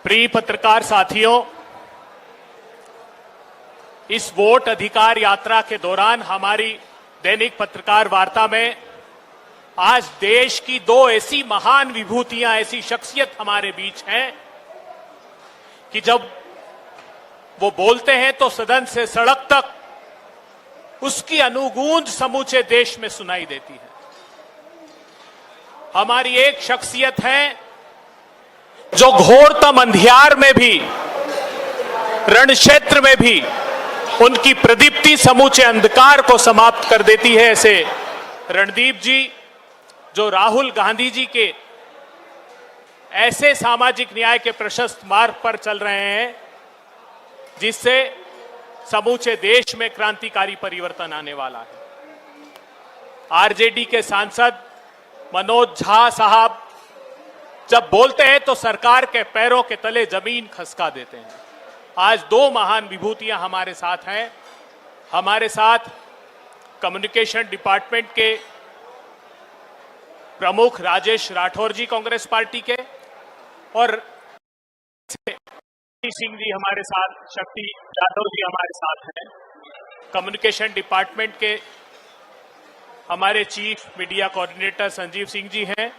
प्रिय पत्रकार साथियों, इस वोट अधिकार यात्रा के दौरान हमारी दैनिक पत्रकार वार्ता में आज देश की दो ऐसी महान विभूतियां, ऐसी शख्सियत हमारे बीच हैं कि जब वो बोलते हैं तो सदन से सड़क तक उसकी अनुगूंज समूचे देश में सुनाई देती है। हमारी एक शख्सियत है जो घोरतम अंधियार में भी, रण क्षेत्र में भी उनकी प्रदीप्ति समूचे अंधकार को समाप्त कर देती है। ऐसे रणदीप जी जो राहुल गांधी जी के ऐसे सामाजिक न्याय के प्रशस्त मार्ग पर चल रहे हैं जिससे समूचे देश में क्रांतिकारी परिवर्तन आने वाला है। आरजेडी के सांसद मनोज झा साहब जब बोलते हैं तो सरकार के पैरों के तले जमीन खसका देते हैं। आज दो महान विभूतियां हमारे साथ हैं। हमारे साथ कम्युनिकेशन डिपार्टमेंट के प्रमुख राजेश राठौर जी कांग्रेस पार्टी के, और सिंह जी हमारे साथ, शक्ति यादव जी हमारे साथ हैं। कम्युनिकेशन डिपार्टमेंट के हमारे chief media coordinator Sanjeev Singh ji हैं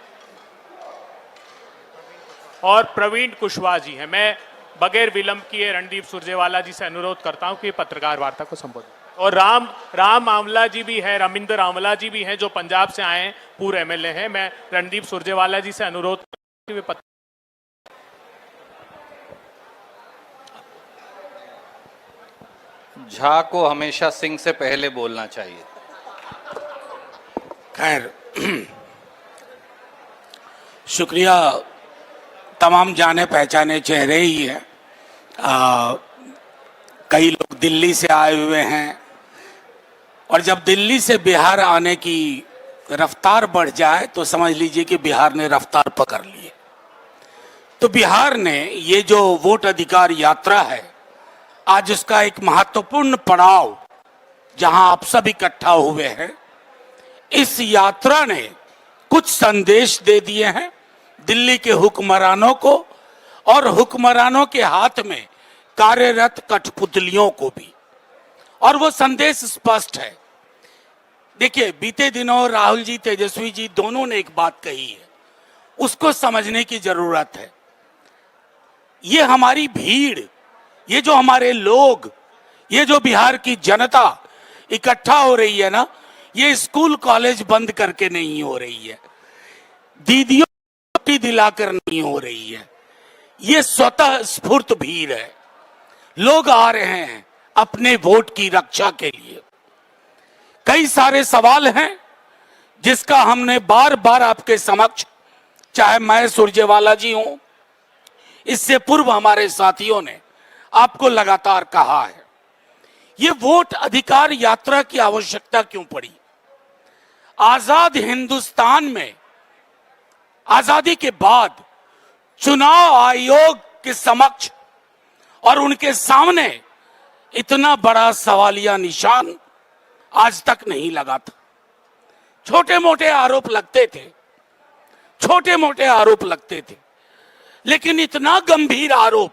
और प्रवीण कुशवाहा जी हैं। मैं बगैर विलंब किए रणदीप सुरजेवाला जी से अनुरोध करता हूं कि पत्रकार वार्ता को संबोधित। और राम आंवला जी भी है, रमिंदर आंवला जी भी हैं जो पंजाब से आए हैं, पूर्व एमएलए हैं। मैं रणदीप सुरजेवाला जी से अनुरोध करता हूं कि झा को हमेशा सिंह से पहले बोलना चाहिए। खैर, शुक्रिया। तमाम जाने पहचाने चेहरे ही हैं। कई लोग दिल्ली से आए हुए हैं और जब दिल्ली से बिहार आने की रफ्तार बढ़ जाए तो समझ लीजिए कि बिहार ने रफ्तार पकड़ ली है। तो बिहार ने ये जो वोट अधिकार यात्रा है, आज उसका एक महत्वपूर्ण पड़ाव जहां आप सब इकट्ठा हुए हैं, इस यात्रा ने कुछ संदेश दे दिए हैं दिल्ली के हुक्मरानों को और हुक्मरानों के हाथ में कार्यरत कठपुतलियों को भी। और वो संदेश स्पष्ट है। देखिए, बीते दिनों राहुल जी, तेजस्वी जी दोनों ने एक बात कही है, उसको समझने की जरूरत है। ये हमारी भीड़, ये जो हमारे लोग, ये जो बिहार की जनता इकट्ठा हो रही है ना, ये स्कूल कॉलेज बंद करके नहीं हो रही है, दीदियों को दिलाकर नहीं हो रही है। ये स्वतः स्फूर्त भीड़ है। लोग आ रहे हैं अपने वोट की रक्षा के लिए। कई सारे सवाल हैं जिसका हमने बार बार आपके समक्ष, चाहे मैं सुरजेवाला जी हूं, इससे पूर्व हमारे साथियों ने आपको लगातार कहा है। ये वोट अधिकार यात्रा की आवश्यकता क्यों पड़ी? आजाद हिंदुस्तान में आजादी के बाद चुनाव आयोग के समक्ष और उनके सामने इतना बड़ा सवालिया निशान आज तक नहीं लगा था। छोटे मोटे आरोप लगते थे, छोटे मोटे आरोप लगते थे, लेकिन इतना गंभीर आरोप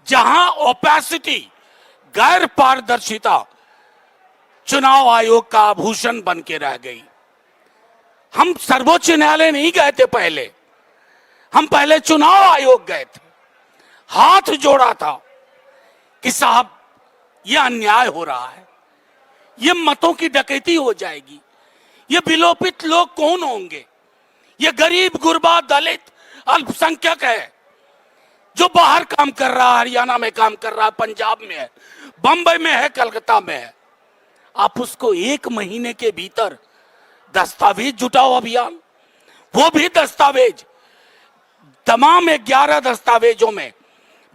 जहां ओपेसिटी, गैर पारदर्शिता चुनाव आयोग का आभूषण बन के रह गई। हम सर्वोच्च न्यायालय नहीं गए थे पहले, हम पहले चुनाव आयोग गए थे, हाथ जोड़ा था कि साहब ये अन्याय हो रहा है, ये मतों की डकैती हो जाएगी, ये विलोपित लोग कौन होंगे, ये गरीब गुरबा दलित अल्पसंख्यक है जो बाहर काम कर रहा है, हरियाणा में काम कर रहा है, पंजाब में है, बंबई में है, कलकत्ता में है। आप उसको 1 महीने के भीतर दस्तावेज जुटाओ अभियान, वो भी दस्तावेज, तमाम 11 दस्तावेजों में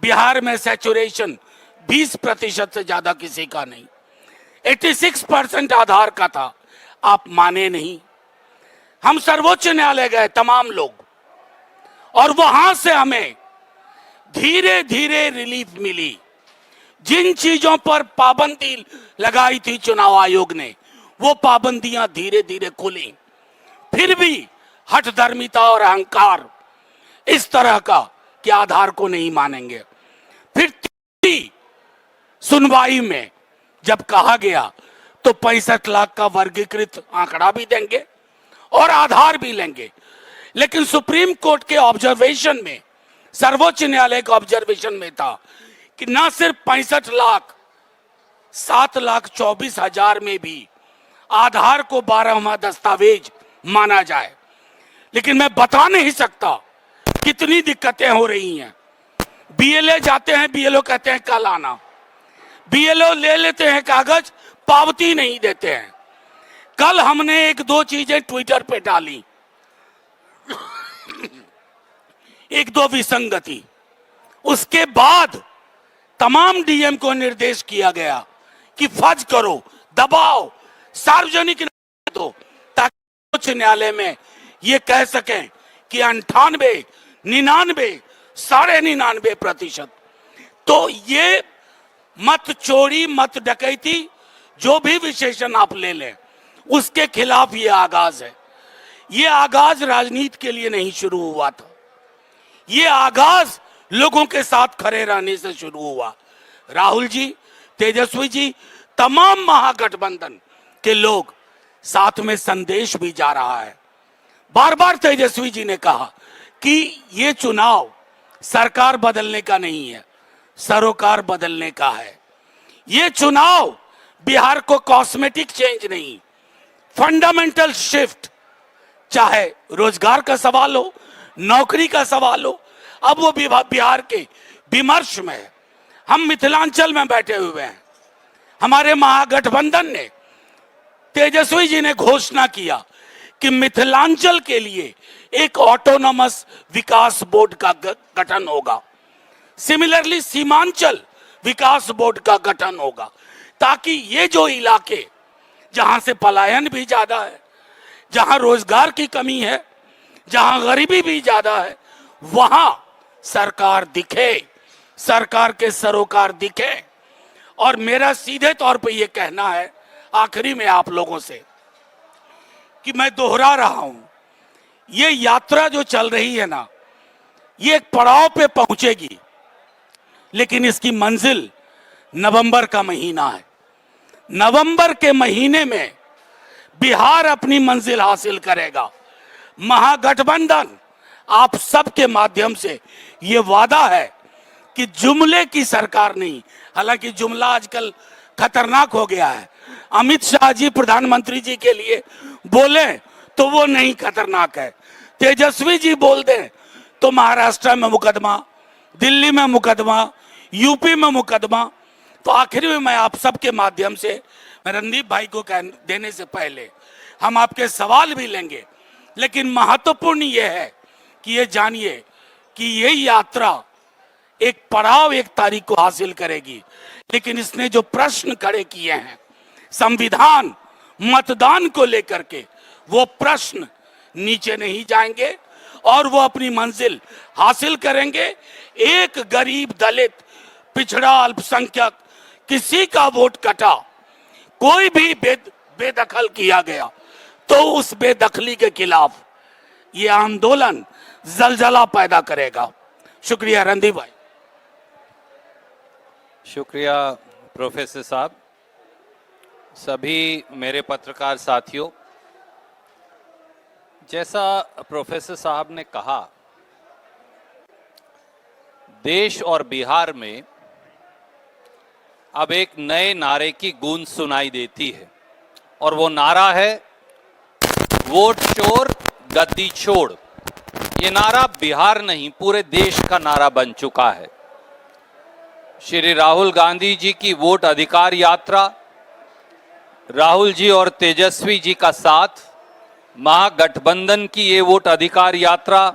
बिहार में सैचुरेशन 20% से ज्यादा किसी का नहीं, 86% आधार का था। आप माने नहीं। हम सर्वोच्च न्यायालय गए तमाम लोग, और वहां से हमें धीरे धीरे रिलीफ मिली। जिन चीजों पर पाबंदी लगाई थी चुनाव आयोग ने, वो पाबंदियां धीरे धीरे खुली। फिर भी हठधर्मिता और अहंकार इस तरह का कि आधार को नहीं मानेंगे। फिर तीसरी सुनवाई में जब कहा गया तो 65 लाख का वर्गीकृत आंकड़ा भी देंगे और आधार भी लेंगे। लेकिन सुप्रीम कोर्ट के ऑब्जर्वेशन में, सर्वोच्च न्यायालय के ऑब्जर्वेशन में था कि ना सिर्फ 65 लाख, 7,24,000 में भी आधार को 12वां दस्तावेज माना जाए। लेकिन मैं बता नहीं सकता कितनी दिक्कतें हो रही हैं। बीएलओ जाते हैं, बीएलओ कहते हैं कल आना, बीएलओ ले लेते हैं कागज, पावती नहीं देते हैं। कल हमने 1-2 चीजें ट्विटर पे डाली, 1-2 विसंगति। उसके बाद तमाम डीएम को निर्देश किया गया कि फर्ज करो, दबाओ, सार्वजनिक दो, ताकि उच्च न्यायालय में ये कह सकें कि 98, 99, 99.5%। तो ये मत चोरी, मत डकैती, जो भी विशेषण आप ले लें, उसके खिलाफ ये आगाज है। ये आगाज राजनीति के लिए नहीं शुरू हुआ था, ये आगाज लोगों के साथ खड़े रहने से शुरू हुआ। राहुल जी, तेजस्वी जी, तमाम महागठबंधन के लोग साथ में संदेश भी जा रहा है। बार बार तेजस्वी जी ने कहा कि ये चुनाव सरकार बदलने का नहीं है, सरोकार बदलने का है। ये चुनाव बिहार को कॉस्मेटिक चेंज नहीं, फंडामेंटल शिफ्ट, चाहे रोजगार का सवाल हो, नौकरी का सवाल हो, अब वो बिहार के विमर्श में है। हम मिथिलांचल में बैठे हुए हैं, हमारे महागठबंधन ने, तेजस्वी जी ने घोषणा किया कि मिथिलांचल के लिए एक ऑटोनोमस विकास बोर्ड का गठन होगा। सिमिलरली सीमांचल विकास बोर्ड का गठन होगा, ताकि ये जो इलाके जहां से पलायन भी ज्यादा है, जहां रोजगार की कमी है, जहां गरीबी भी ज्यादा है, वहां सरकार दिखे, सरकार के सरोकार दिखे। और मेरा सीधे तौर पे ये कहना है आखिरी में आप लोगों से कि मैं दोहरा रहा हूं, ये यात्रा जो चल रही है ना, ये एक पड़ाव पे पहुंचेगी, लेकिन इसकी मंजिल नवंबर का महीना है। नवंबर के महीने में बिहार अपनी मंजिल हासिल करेगा। महागठबंधन आप सबके माध्यम से ये वादा है कि जुमले की सरकार नहीं, हालांकि जुमला आजकल खतरनाक हो गया है। अमित शाह जी प्रधानमंत्री जी के लिए बोले तो वो नहीं खतरनाक है, तेजस्वी जी बोल दें तो महाराष्ट्र में मुकदमा, दिल्ली में मुकदमा, यूपी में मुकदमा। तो आखिर में मैं आप सबके माध्यम से, रणदीप भाई को देने से पहले हम आपके सवाल भी लेंगे, लेकिन महत्वपूर्ण यह है कि ये जानिए कि ये यात्रा एक पड़ाव, एक तारीख को हासिल करेगी। लेकिन इसने जो प्रश्न खड़े किए हैं संविधान, मतदान को लेकर के, वो प्रश्न नीचे नहीं जाएंगे और वो अपनी मंजिल हासिल करेंगे। एक गरीब, दलित, पिछड़ा, अल्पसंख्यक, किसी का वोट कटा, कोई भी बेदखल किया गया, तो उस बेदखली के खिलाफ ये आंदोलन जलजला पैदा करेगा। शुक्रिया रणदीप भाई। शुक्रिया प्रोफेसर साहब। सभी मेरे पत्रकार साथियों, जैसा प्रोफेसर साहब ने कहा, देश और बिहार में अब एक नए नारे की गूंज सुनाई देती है, और वो नारा है वोट चोर गद्दी छोड़। ये नारा बिहार नहीं, पूरे देश का नारा बन चुका है। श्री राहुल गांधी जी की वोट अधिकार यात्रा, राहुल जी और तेजस्वी जी का साथ, महागठबंधन की ये वोट अधिकार यात्रा,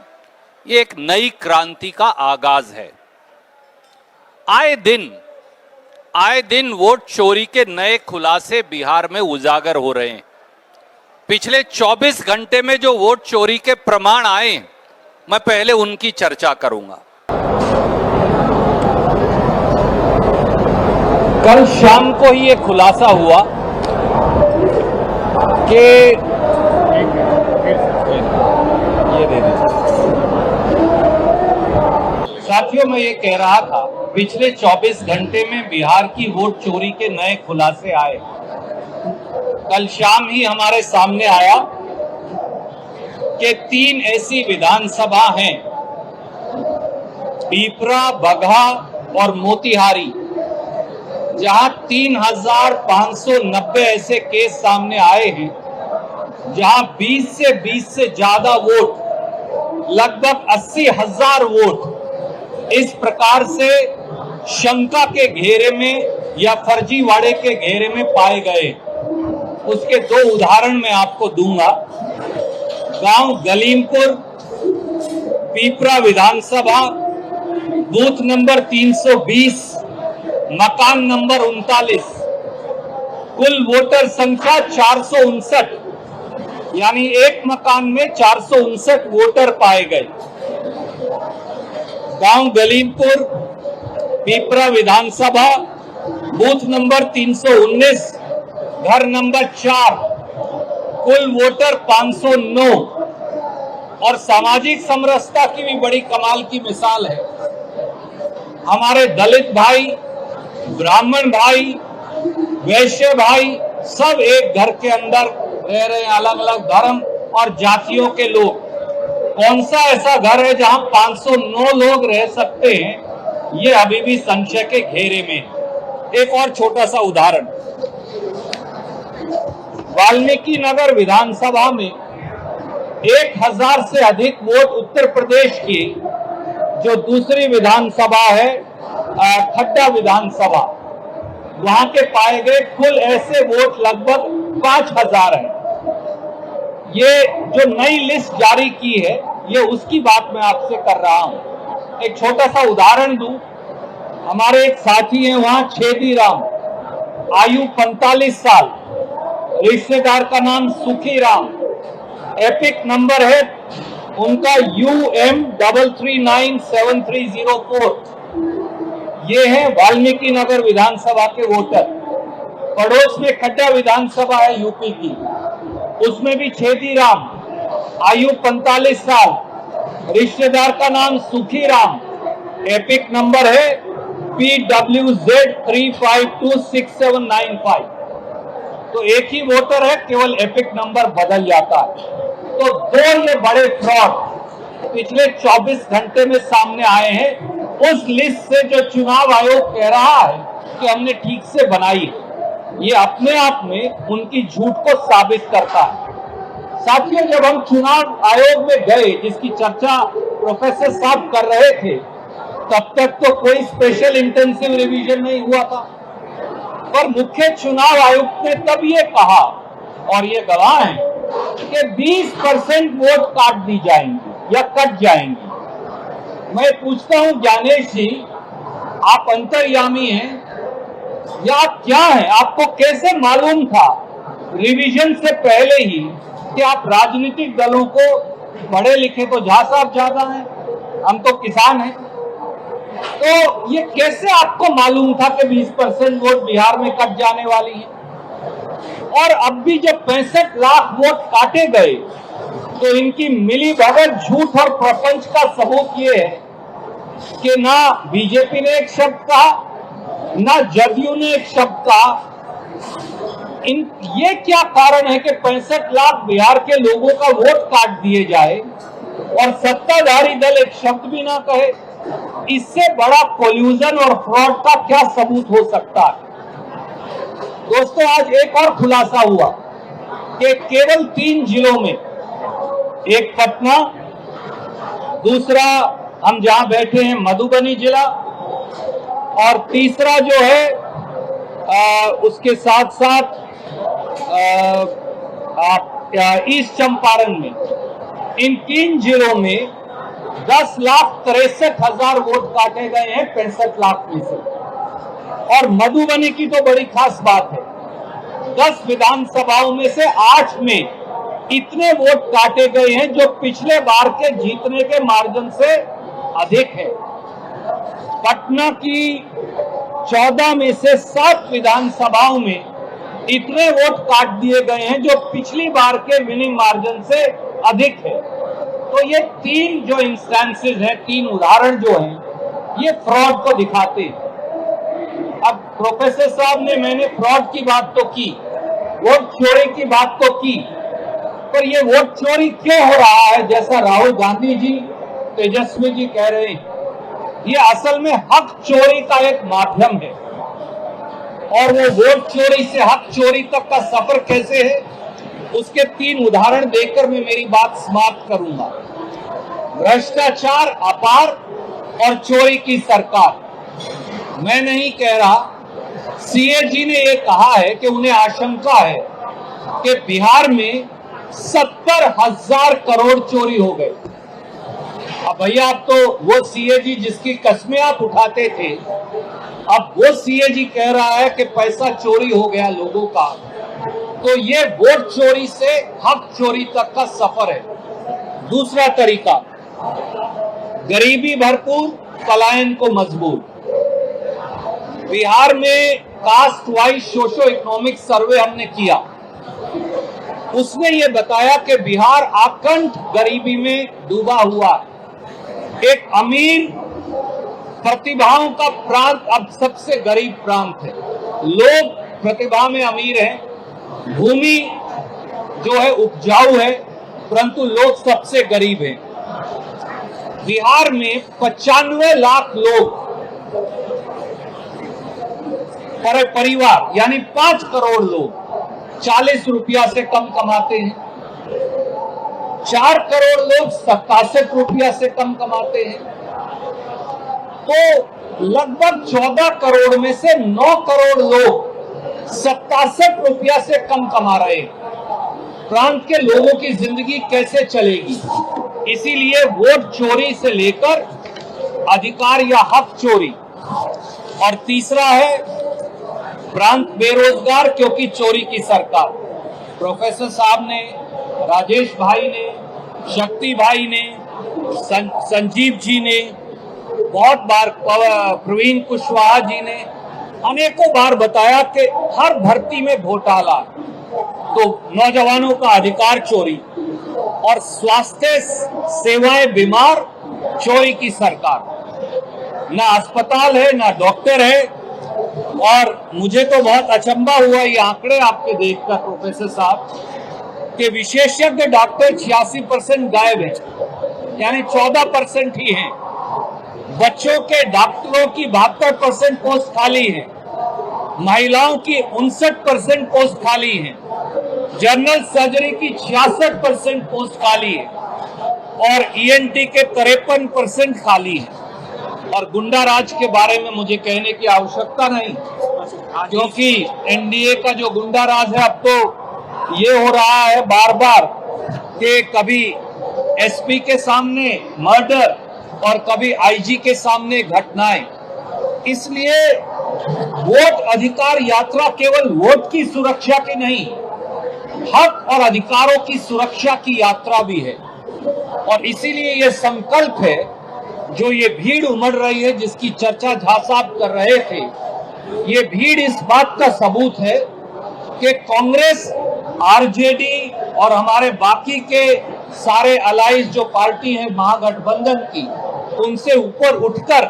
ये एक नई क्रांति का आगाज है। आए दिन वोट चोरी के नए खुलासे बिहार में उजागर हो रहे हैं। पिछले 24 घंटे में जो वोट चोरी के प्रमाण आए, मैं पहले उनकी चर्चा करूंगा। कल शाम को ही एक खुलासा हुआ कि ये दे दीजिए। साथियों, मैं ये कह रहा था, पिछले 24 घंटे में बिहार की वोट चोरी के नए खुलासे आए। कल शाम ही हमारे सामने आया कि 3 ऐसी विधानसभा हैं, पीपरा, बगहा और मोतिहारी, जहां 3,590 ऐसे केस सामने आए हैं, जहां 20 से ज्यादा वोट, लगभग 80,000 वोट इस प्रकार से शंका के घेरे में या फर्जीवाड़े के घेरे में पाए गए। उसके 2 उदाहरण मैं आपको दूंगा। गांव गलीमपुर, पीपरा विधानसभा, बूथ नंबर 320, मकान नंबर 39, कुल वोटर संख्या 459, यानी एक मकान में 459 वोटर पाए गए। गांव गलीमपुर, पीपरा विधानसभा, बूथ नंबर 319, घर नंबर 4, कुल वोटर 509। और सामाजिक समरसता की भी बड़ी कमाल की मिसाल है। हमारे दलित भाई, ब्राह्मण भाई, वैश्य भाई सब एक घर के अंदर रह रहे हैं, अलग अलग धर्म और जातियों के लोग। कौन सा ऐसा घर है जहां 509 लोग रह सकते हैं, ये अभी भी संशय के घेरे में। एक और छोटा सा उदाहरण, वाल्मीकि नगर विधानसभा में 1000 से अधिक वोट उत्तर प्रदेश की जो दूसरी विधानसभा है, खड्डा विधानसभा, वहां के पाए गए कुल ऐसे वोट लगभग 5000 हैं। ये जो नई लिस्ट जारी की है, ये उसकी बात मैं आपसे कर रहा हूं। एक छोटा सा उदाहरण दूं, हमारे एक साथी हैं वहां, छेदी राम, आयु 45 साल, रिश्तेदार का नाम सुखी राम, एपिक नंबर है उनका UM3397304। ये है वाल्मीकि नगर विधानसभा के वोटर। पड़ोस में खड्डा विधानसभा है यूपी की, उसमें भी छेदी राम, आयु 45 साल, रिश्तेदार का नाम सुखी राम, एपिक नंबर है PWZ3526795। तो एक ही वोटर है, केवल एपिक नंबर बदल जाता है। तो 2 ये बड़े फ्रॉड पिछले 24 घंटे में सामने आए हैं, उस लिस्ट से जो चुनाव आयोग कह रहा है कि हमने ठीक से बनाई है। ये अपने आप में उनकी झूठ को साबित करता है। साथियों, जब हम चुनाव आयोग में गए, जिसकी चर्चा प्रोफेसर साहब कर रहे थे, तब तक तो कोई स्पेशल इंटेंसिव रिवीजन नहीं हुआ था, पर मुख्य चुनाव आयुक्त ने तब ये कहा, और ये गवाह है, कि 20% वोट काट दी जाएंगी या कट जाएंगी। मैं पूछता हूं ज्ञानेश जी, आप अंतर्यामी हैं या आप क्या हैं? आपको कैसे मालूम था रिवीजन से पहले ही कि आप राजनीतिक दलों को, पढ़े लिखे तो झा साहब ज्यादा हैं, हम तो किसान हैं, तो ये कैसे आपको मालूम था कि 20% वोट बिहार में कट जाने वाली है? और अब भी जब 65 लाख वोट काटे गए, तो इनकी मिलीभगत, झूठ और प्रपंच का सबूत ये है कि ना बीजेपी ने एक शब्द कहा, ना जदयू ने एक शब्द कहा। ये क्या कारण है कि 65 लाख बिहार के लोगों का वोट काट दिए जाए और सत्ताधारी दल एक शब्द भी ना कहे? इससे बड़ा कोल्यूजन और फ्रॉड का क्या सबूत हो सकता है? दोस्तों, आज एक और खुलासा हुआ कि केवल 3 जिलों में, एक पटना, दूसरा हम जहां बैठे हैं मधुबनी जिला, और तीसरा जो है उसके साथ साथ ईस्ट चंपारण में, इन 3 जिलों में 10,63,000 वोट काटे गए हैं 65 लाख में से। और मधुबनी की तो बड़ी खास बात है, 10 विधानसभाओं में से 8 में इतने वोट काटे गए हैं जो पिछले बार के जीतने के मार्जिन से अधिक है। पटना की 14 में से 7 विधानसभाओं में इतने वोट काट दिए गए हैं जो पिछली बार के विनिंग मार्जिन से अधिक है। तो ये 3 जो इंस्टेंसेस हैं, 3 उदाहरण जो हैं, ये फ्रॉड को दिखाते हैं। अब प्रोफेसर साहब ने, मैंने फ्रॉड की बात तो की, वोट चोरी की बात तो की, पर ये वोट चोरी क्यों हो रहा है जैसा राहुल गांधी जी, तेजस्वी जी कह रहे हैं? ये असल में हक चोरी का एक माध्यम है, और वो वोट चोरी से हक चोरी तक का सफर कैसे है, उसके 3 उदाहरण देकर मैं मेरी बात समाप्त करूंगा। भ्रष्टाचार अपार और चोरी की सरकार। मैं नहीं कह रहा, सीएजी ने ये कहा है कि उन्हें आशंका है कि बिहार में 70,000 करोड़ चोरी हो गए। अब भैया, आप तो वो सीएजी जिसकी कस्में आप उठाते थे, अब वो सीएजी कह रहा है कि पैसा चोरी हो गया लोगों का। तो ये वोट चोरी से हक चोरी तक का सफर है। दूसरा तरीका, गरीबी भरपूर, पलायन को मजबूर। बिहार में caste wise socio economic survey हमने किया, उसने ये बताया कि बिहार आकंठ गरीबी में डूबा हुआ है। एक अमीर प्रतिभाओं का प्रांत अब सबसे गरीब प्रांत है। लोग प्रतिभा में अमीर हैं, भूमि जो है उपजाऊ है, परंतु लोग सबसे गरीब हैं। बिहार में 95 लाख लोग पर परिवार, यानी 5 करोड़ लोग 40 रुपया से कम कमाते हैं। 4 करोड़ लोग 67 रुपया से कम कमाते हैं। तो लगभग 14 करोड़ में से 9 करोड़ लोग 67 रुपया से कम कमा रहे हैं। प्रांत के लोगों की जिंदगी कैसे चलेगी? इसीलिए वोट चोरी से लेकर अधिकार या हक चोरी। और तीसरा है प्रांत बेरोजगार क्योंकि चोरी की सरकार। प्रोफेसर साहब ने, राजेश भाई ने, शक्ति भाई ने, संजीव जी ने, बहुत बार प्रवीण कुशवाहा जी ने अनेकों बार बताया कि हर भर्ती में घोटाला, तो नौजवानों का अधिकार चोरी, और स्वास्थ्य सेवाएं बीमार, चोरी की सरकार। ना अस्पताल है, ना डॉक्टर है। और मुझे तो बहुत अचंभा हुआ ये आंकड़े आपके देखकर प्रोफेसर साहब, कि विशेषज्ञ डॉक्टर 86% गायब है, यानी 14% ही हैं। बच्चों के डॉक्टरों की 72% पोस्ट खाली है, महिलाओं की 59% पोस्ट खाली है, जनरल सर्जरी की 66% पोस्ट खाली है, और ईएनटी के 53% खाली है। और गुंडा राज के बारे में मुझे कहने की आवश्यकता नहीं, क्योंकि एनडीए का जो गुंडा राज है, अब तो ये हो रहा है बार बार कि कभी एसपी के सामने मर्डर और कभी आईजी के सामने घटनाएं। इसलिए वोट अधिकार यात्रा केवल वोट की सुरक्षा की नहीं, हक और अधिकारों की सुरक्षा की यात्रा भी है। और इसीलिए ये संकल्प है, जो ये भीड़ उमड़ रही है जिसकी चर्चा झा साहब कर रहे थे, ये भीड़ इस बात का सबूत है कि कांग्रेस, आरजेडी और हमारे बाकी के सारे अलाइज जो पार्टी है महागठबंधन की, उनसे ऊपर उठकर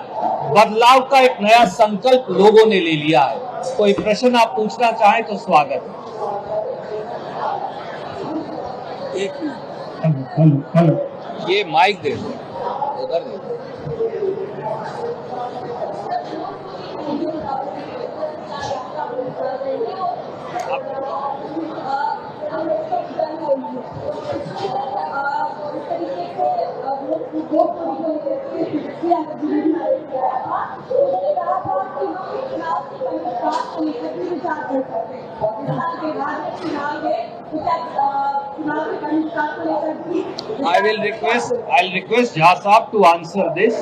बदलाव का एक नया संकल्प लोगों ने ले लिया है। कोई प्रश्न आप पूछना चाहें तो स्वागत है। ये माइक दे दो, उधर दे दो। I'll request Jha साहब to answer this.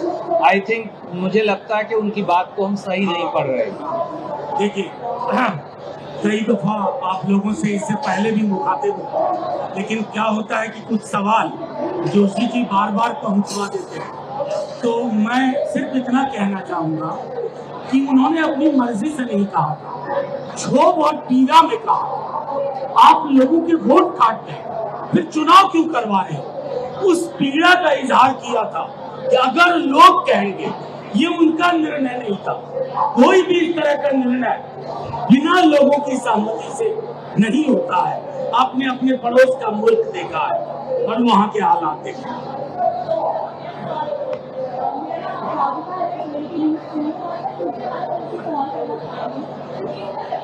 I think मुझे लगता है कि उनकी बात को हम सही नहीं पढ़ रहे। देखिए, कई दफा आप लोगों से इससे पहले भी मुखातिब हुए, लेकिन क्या होता है कि कुछ सवाल जोशी जी बार बार पहुंचवा देते हैं। तो मैं सिर्फ इतना कहना चाहूंगा कि उन्होंने अपनी मर्जी से नहीं कहा, क्षोभ और पीड़ा में कहा। आप लोगों के वोट काट रहे, फिर चुनाव क्यों करवा रहे? उस पीड़ा का इजहार किया था कि अगर लोग कहेंगे ये उनका निर्णय नहीं था। कोई भी इस तरह का निर्णय बिना लोगों की सहमति से नहीं होता है। आपने अपने पड़ोस का मुल्क देखा है और वहां के हालात देखे।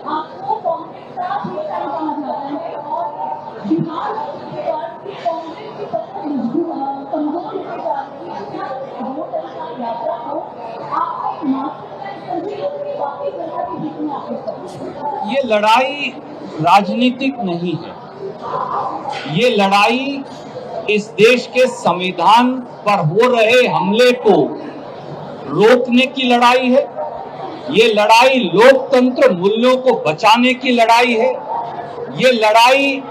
आपको कांग्रेस का भी कहा जाता है और बिहार कांग्रेस की कमजोर होती जा रही है। वोट का यात्रा हो आप ये लड़ाई राजनीतिक नहीं है, ये लड़ाई इस देश के संविधान पर हो रहे हमले को रोकने की लड़ाई है। ये लड़ाई लोकतंत्र मूल्यों को बचाने की लड़ाई है। ये लड़ाई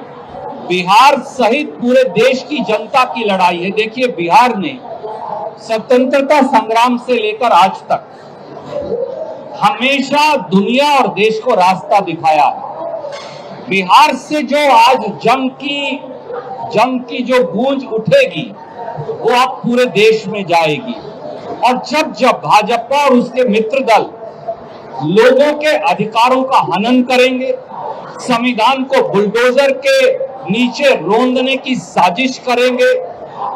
बिहार सहित पूरे देश की जनता की लड़ाई है। देखिए, बिहार ने स्वतंत्रता संग्राम से लेकर आज तक हमेशा दुनिया और देश को रास्ता दिखाया है। बिहार से जो आज जंग की जो गूंज उठेगी वो अब पूरे देश में जाएगी। और जब भाजपा और उसके मित्र दल लोगों के अधिकारों का हनन करेंगे, संविधान को बुलडोजर के नीचे रोंदने की साजिश करेंगे,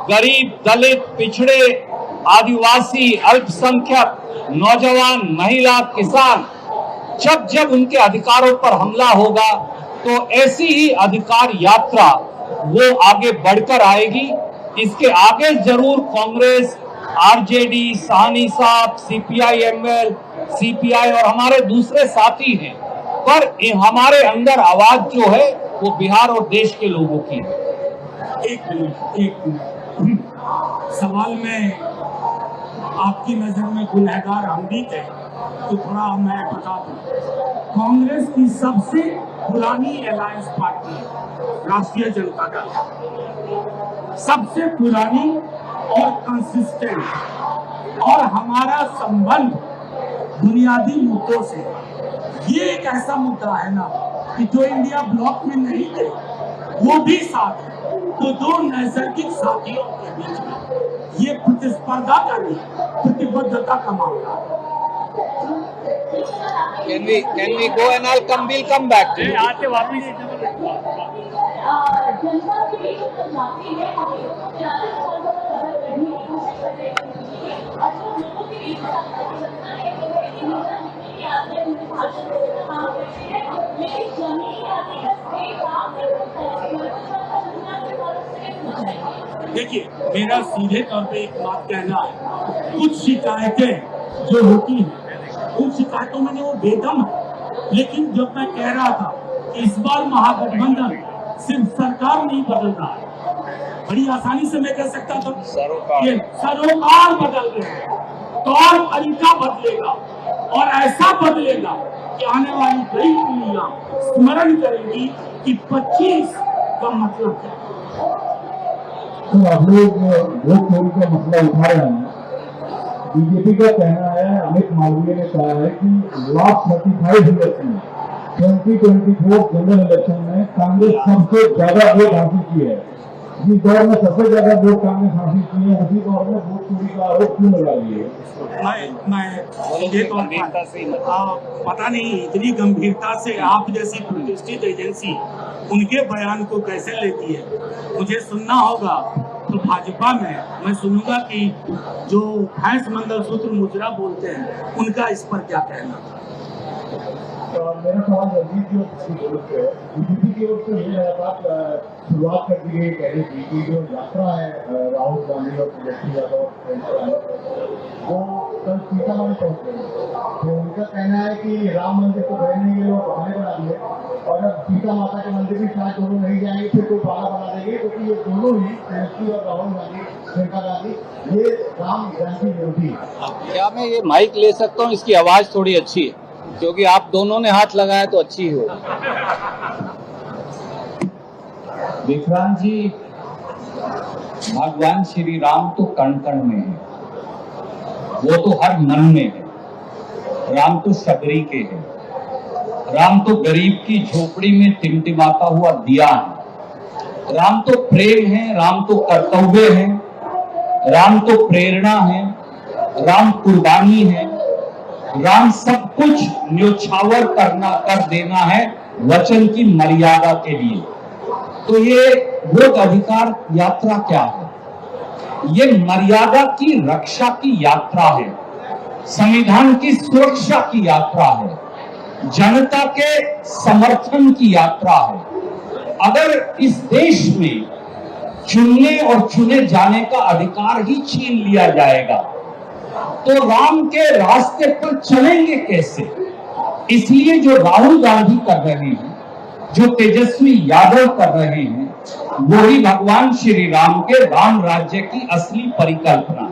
गरीब, दलित, पिछड़े, आदिवासी, अल्पसंख्यक, नौजवान, महिला, किसान, जब उनके अधिकारों पर हमला होगा तो ऐसी ही अधिकार यात्रा वो आगे बढ़कर आएगी। इसके आगे जरूर कांग्रेस, आरजेडी, साहनी साहब, सीपीआई-एमएल, सीपीआई और हमारे दूसरे साथी हैं, पर हमारे अंदर आवाज जो है वो बिहार और देश के लोगों की है। एक मिनट सवाल में आपकी नजर में गुनहगार हम भी थे तो थोड़ा मैं बता दूं। कांग्रेस की सबसे पुरानी अलायंस पार्टी है राष्ट्रीय जनता दल, सबसे पुरानी और कंसिस्टेंट, और हमारा संबंध बुनियादी मुद्दों से। ये एक ऐसा मुद्दा है ना कि जो इंडिया ब्लॉक में नहीं थे वो भी साथ है। तो दो नैसर्गिक साथियों के बीच में ये प्रतिस्पर्धा का नहीं, प्रतिबद्धता का मामला है। Can we go and I'll come, we'll come back to you. आते वापिस जनता के बीच में जाती है, करने की कोशिश कर रही है और जो लोगों के बीच जनता है कि आपने उनके भाषण में काम करते हैं, लेकिन जमीन देखिए, मेरा सीधे तौर पे एक बात कहना है, कुछ शिकायतें जो होती हैं उन शिकायतों में वो बेदम है। लेकिन जब मैं कह रहा था कि इस बार महागठबंधन सिर्फ सरकार नहीं बदल रहा है, बड़ी आसानी से मैं कह सकता था कि सरोकार बदल रहे हैं, तौर तरीका बदलेगा और ऐसा बदलेगा कि आने वाली कई पीढ़ियां स्मरण करेंगी कि 25 का मतलब क्या। तो आप लोग वोट चोरी का मसला उठा रहे हैं। बीजेपी का कहना है, अमित मालवीय ने कहा है कि लास्ट 35 इलेक्शन में 2024 जनरल इलेक्शन में कांग्रेस सबसे ज्यादा वोट हासिल की है। जिस दौर में सबसे ज्यादा वोट कांग्रेस हासिल की है उसी दौर में वोट चोरी का आरोप क्यों लगा लिए? पता नहीं इतनी गंभीरता से आप जैसी प्रतिष्ठित एजेंसी उनके बयान को कैसे लेती है, मुझे सुनना होगा। तो भाजपा में मैं सुनूंगा कि जो भैंस मंगलसूत्र मुजरा बोलते हैं उनका इस पर क्या कहना। मेरा सवाल बीजेपी की ओर से ये शुरुआत कर दी गई कहने की कि जो यात्रा है राहुल गांधी और तेजस्वी यादव वो कल सीतामढ़ी पहुंच गए, तो उनका कहना है कि राम मंदिर को गए ये लोग बहाने बना दिए और अब सीता माता के मंदिर भी शायद दोनों नहीं जाएंगे, फिर कोई बहाना बना देंगे, क्योंकि ये दोनों ही तेजस्वी और राहुल गांधी, प्रियंका गांधी, ये राम गांधी विरोधी। क्या मैं ये माइक ले सकता हूँ? इसकी आवाज थोड़ी अच्छी है क्योंकि आप दोनों ने हाथ लगाया तो अच्छी हो। विक्रांत जी, भगवान श्री राम तो कण कण में है, वो तो हर मन में है। राम तो शबरी के है, राम तो गरीब की झोपड़ी में टिमटिमाता हुआ दिया है। राम तो प्रेम है, राम तो कर्तव्य है, राम तो प्रेरणा है, राम कुर्बानी है, राम सब कुछ न्योछावर कर देना है वचन की मर्यादा के लिए। तो ये वोट अधिकार यात्रा क्या है? ये मर्यादा की रक्षा की यात्रा है, संविधान की सुरक्षा की यात्रा है, जनता के समर्थन की यात्रा है। अगर इस देश में चुनने और चुने जाने का अधिकार ही छीन लिया जाएगा तो राम के रास्ते पर चलेंगे कैसे? इसलिए जो राहुल गांधी कर रहे हैं, जो तेजस्वी यादव कर रहे हैं, वही भगवान श्री राम के राम राज्य की असली परिकल्पना।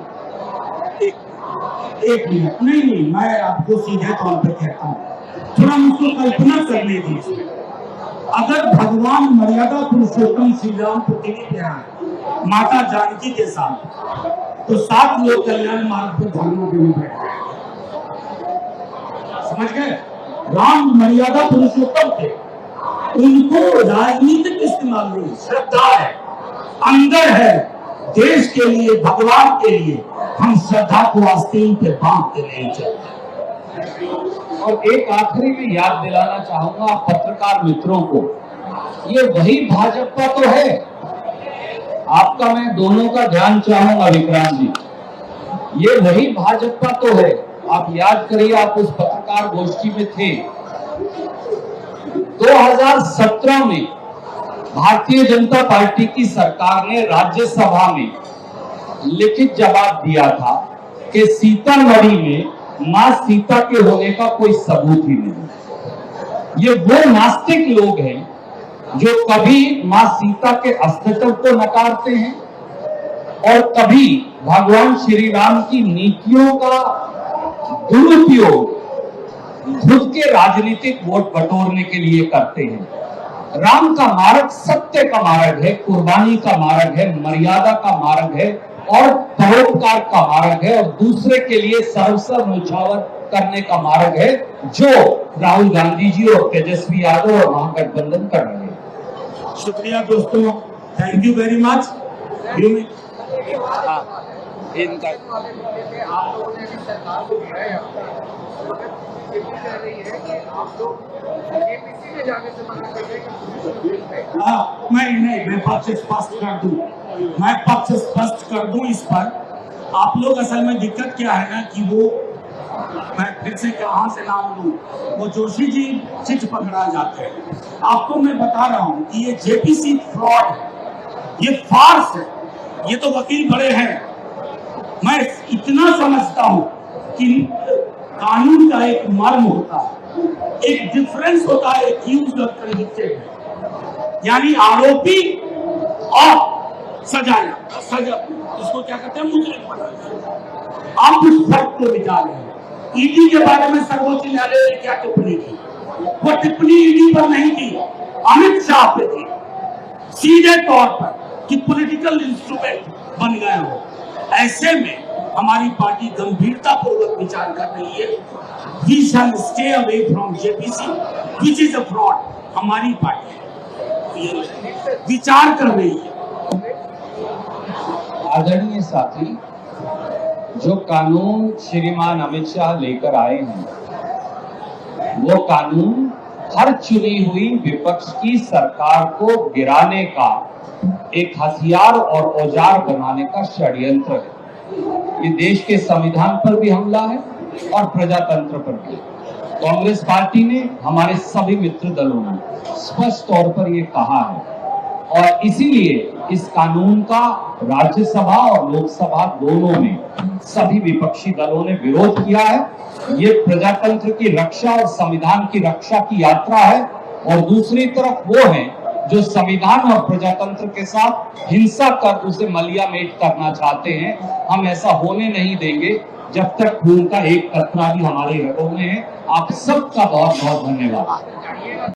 एक मिनट, नहीं, मैं आपको सीधे तौर पे कहता हूँ, थोड़ा मुझको कल्पना करने दीजिए। अगर भगवान मर्यादा पुरुषोत्तम श्री राम पृथ्वी पे आए माता जानकी के साथ, तो 7 लोग कल्याण मार्ग पर धर्म देने बैठे, समझ गए? राम मर्यादा पुरुषोत्तम थे, उनको राजनीतिक इस्तेमाल नहीं, श्रद्धा है, अंदर है, देश के लिए, भगवान के लिए हम श्रद्धा को आस्तीन पे बांध के नहीं चलते। और एक आखिरी में याद दिलाना चाहूंगा पत्रकार मित्रों को, ये वही भाजपा तो है। आपका मैं दोनों का ध्यान चाहूंगा विक्रांत जी, ये वही भाजपा तो है। आप याद करिए, आप उस पत्रकार गोष्ठी में थे। 2017 में भारतीय जनता पार्टी की सरकार ने राज्यसभा में लिखित जवाब दिया था कि सीतामढ़ी में मां सीता के होने का कोई सबूत ही नहीं। ये वो नास्तिक लोग हैं जो कभी मां सीता के अस्तित्व को नकारते हैं और कभी भगवान श्री राम की नीतियों का दुरुपयोग खुद के राजनीतिक वोट बटोरने के लिए करते हैं। राम का मार्ग सत्य का मार्ग है, कुर्बानी का मार्ग है, मर्यादा का मार्ग है और परोपकार का मार्ग है और दूसरे के लिए सर्वस्व न्योछावर करने का मार्ग है, जो राहुल गांधी जी और तेजस्वी यादव और महागठबंधन कर रहे हैं। शुक्रिया दोस्तों, थैंक यू वेरी मच। मैं पक्ष स्पष्ट कर दूं इस पर। आप लोग असल में दिक्कत क्या है ना कि वो, मैं फिर से कहां से नाम लूं, वो जोशी जी चिट पकड़ा जाते हैं। आपको मैं बता रहा हूं कि ये जेपीसी फ्रॉड है, ये फार्स है। ये तो वकील बड़े हैं, मैं इतना समझता हूं कि कानून का एक मर्म होता है, एक डिफरेंस होता है एक्यूज्ड और कन्विक्टेड, यानी आरोपी और सजा इसको क्या कहते हैं, मुजरिम बनाना। आप उस फर्क को विचार रहे हैं। ईडी के बारे में सर्वोच्च न्यायालय ने क्या टिप्पणी की? वो टिप्पणी ईडी पर नहीं की, अमित शाह पे थी, सीधे तौर पर कि पॉलिटिकल इंस्ट्रूमेंट बन गए हो। ऐसे में हमारी पार्टी गंभीरता पूर्वक विचार कर रही है। We shall stay away from JPC which is a fraud. हमारी पार्टी विचार कर रही है। आदरणीय साथी, जो कानून श्रीमान अमित शाह लेकर आए हैं, वो कानून हर चुनी हुई विपक्ष की सरकार को गिराने का एक हथियार और औजार बनाने का षड्यंत्र है। ये देश के संविधान पर भी हमला है और प्रजातंत्र पर भी। कांग्रेस पार्टी ने, हमारे सभी मित्र दलों ने स्पष्ट तौर पर ये कहा है और इसीलिए इस कानून का राज्यसभा और लोकसभा दोनों में सभी विपक्षी दलों ने विरोध किया है। ये प्रजातंत्र की रक्षा और संविधान की रक्षा की यात्रा है और दूसरी तरफ वो है जो संविधान और प्रजातंत्र के साथ हिंसा कर उसे मलियामेट करना चाहते हैं। हम ऐसा होने नहीं देंगे जब तक खून का एक कतरा भी हमारे रगों में है। आप सबका बहुत बहुत धन्यवाद।